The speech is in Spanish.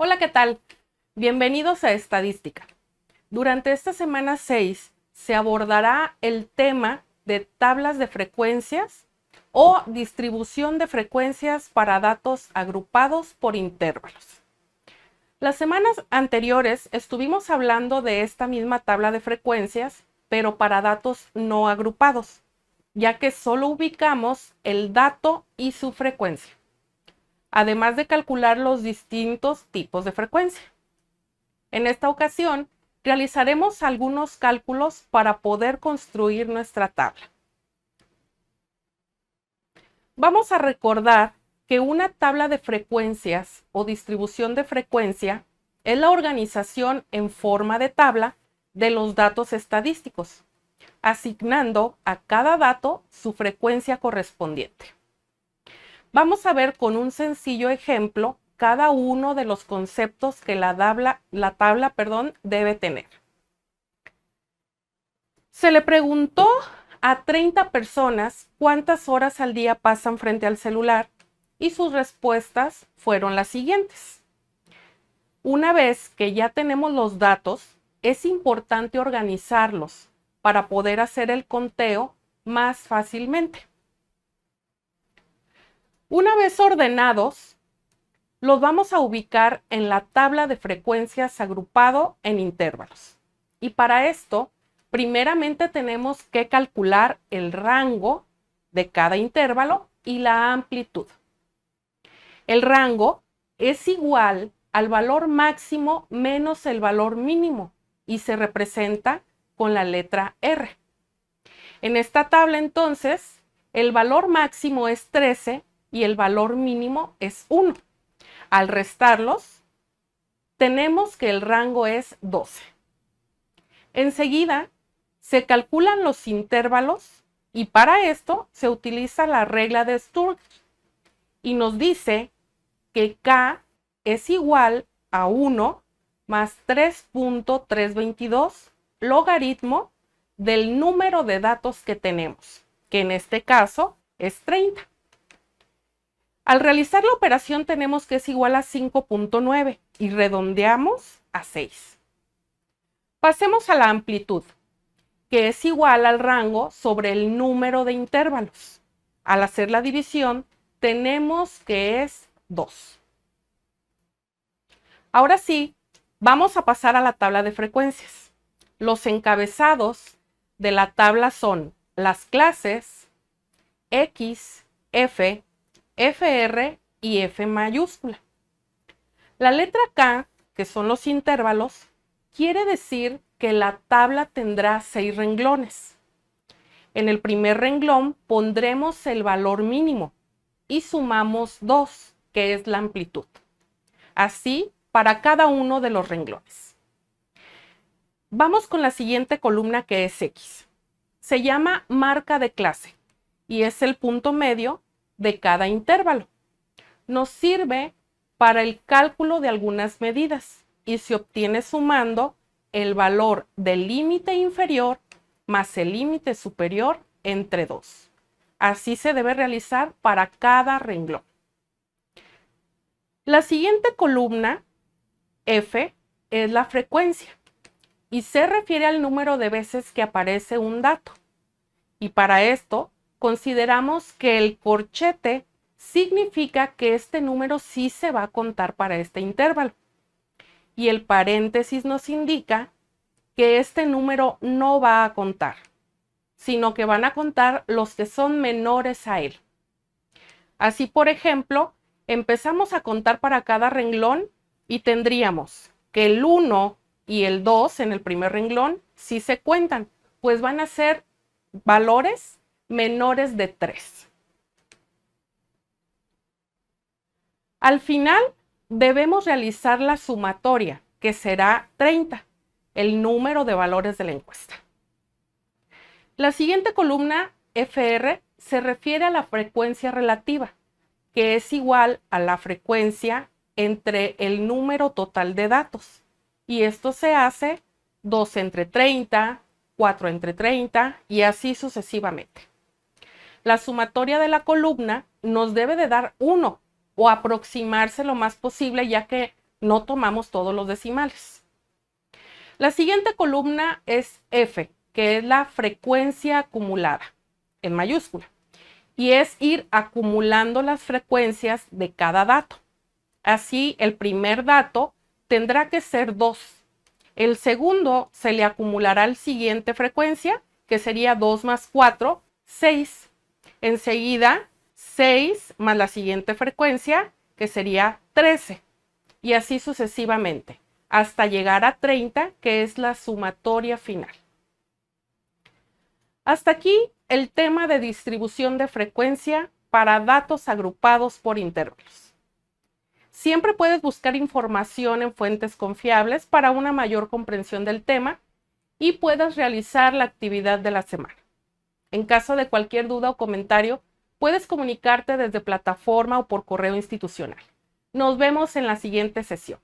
Hola, ¿qué tal? Bienvenidos a Estadística. Durante esta semana 6 se abordará el tema de tablas de frecuencias o distribución de frecuencias para datos agrupados por intervalos. Las semanas anteriores estuvimos hablando de esta misma tabla de frecuencias, pero para datos no agrupados, ya que solo ubicamos el dato y su frecuencia, además de calcular los distintos tipos de frecuencia. En esta ocasión, realizaremos algunos cálculos para poder construir nuestra tabla. Vamos a recordar que una tabla de frecuencias o distribución de frecuencia es la organización en forma de tabla de los datos estadísticos, asignando a cada dato su frecuencia correspondiente. Vamos a ver con un sencillo ejemplo cada uno de los conceptos que la tabla debe tener. Se le preguntó a 30 personas cuántas horas al día pasan frente al celular y sus respuestas fueron las siguientes. Una vez que ya tenemos los datos, es importante organizarlos para poder hacer el conteo más fácilmente. Una vez ordenados, los vamos a ubicar en la tabla de frecuencias agrupado en intervalos. Y para esto, primeramente tenemos que calcular el rango de cada intervalo y la amplitud. El rango es igual al valor máximo menos el valor mínimo y se representa con la letra R. En esta tabla, entonces, el valor máximo es 13 y el valor mínimo es 1. Al restarlos, tenemos que el rango es 12. Enseguida, se calculan los intervalos y para esto se utiliza la regla de Sturge y nos dice que K es igual a 1 más 3.322 logaritmo del número de datos que tenemos, que en este caso es 30. Al realizar la operación tenemos que es igual a 5.9 y redondeamos a 6. Pasemos a la amplitud, que es igual al rango sobre el número de intervalos. Al hacer la división tenemos que es 2. Ahora sí, vamos a pasar a la tabla de frecuencias. Los encabezados de la tabla son las clases X, F, FR y F mayúscula. La letra K, que son los intervalos, quiere decir que la tabla tendrá 6 renglones. En el primer renglón pondremos el valor mínimo y sumamos 2, que es la amplitud. Así para cada uno de los renglones. Vamos con la siguiente columna, que es X. Se llama marca de clase y es el punto medio de cada intervalo. Nos sirve para el cálculo de algunas medidas y se obtiene sumando el valor del límite inferior más el límite superior entre 2. Así se debe realizar para cada renglón. La siguiente columna, F, es la frecuencia y se refiere al número de veces que aparece un dato. Y para esto, consideramos que el corchete significa que este número sí se va a contar para este intervalo. Y el paréntesis nos indica que este número no va a contar, sino que van a contar los que son menores a él. Así, por ejemplo, empezamos a contar para cada renglón y tendríamos que el 1 y el 2 en el primer renglón sí se cuentan, pues van a ser valores menores de 3. Al final, debemos realizar la sumatoria, que será 30, el número de valores de la encuesta. La siguiente columna, FR, se refiere a la frecuencia relativa, que es igual a la frecuencia entre el número total de datos. Y esto se hace 2 entre 30, 4 entre 30 y así sucesivamente. La sumatoria de la columna nos debe de dar 1 o aproximarse lo más posible, ya que no tomamos todos los decimales. La siguiente columna es F, que es la frecuencia acumulada, en mayúscula, y es ir acumulando las frecuencias de cada dato. Así, el primer dato tendrá que ser 2. El segundo se le acumulará al siguiente frecuencia, que sería 2 más 4, 6. Enseguida, 6 más la siguiente frecuencia, que sería 13. Y así sucesivamente, hasta llegar a 30, que es la sumatoria final. Hasta aquí el tema de distribución de frecuencia para datos agrupados por intervalos. Siempre puedes buscar información en fuentes confiables para una mayor comprensión del tema y puedes realizar la actividad de la semana. En caso de cualquier duda o comentario, puedes comunicarte desde plataforma o por correo institucional. Nos vemos en la siguiente sesión.